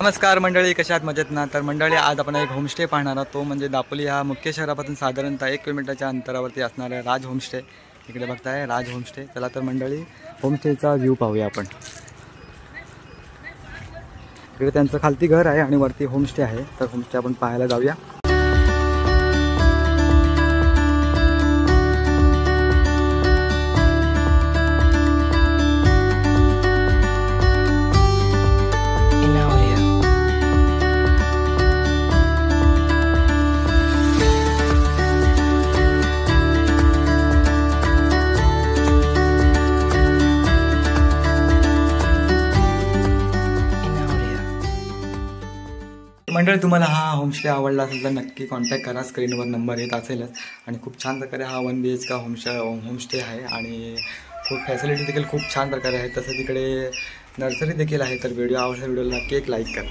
नमस्कार मंडळी, कशा आहात? मजेत ना? तर मंडळी, आज आपण एक होमस्टे पाहणार आहोत. तो म्हणजे दापोली ह्या मुख्य शहरापासून साधारणतः 1 किलोमीटरच्या अंतरावरती असणारा राज होमस्टे. इकडे बघताय राज होमस्टे. चला तर मंडळी, होमस्टेचा व्ह्यू पाहूया आपण. इकडे त्यांचं खालती घर आहे आणि वरती होमस्टे आहे. तर होमस्टे आपण पाहायला जाऊया. मंडळी, तुम्हाला हा होमस्टे आवडला असेल तर नक्की कॉन्टॅक्ट करा. स्क्रीनवर नंबर येत असेलच. आणि खूप छान प्रकारे हा 1 BHK होमस्टे आहे आणि खूप फॅसिलिटी देखील खूप छान प्रकारे आहे. तसं तिकडे नर्सरी देखील आहे. तर व्हिडिओ आवडला, व्हिडिओला नक्की एक लाईक करा.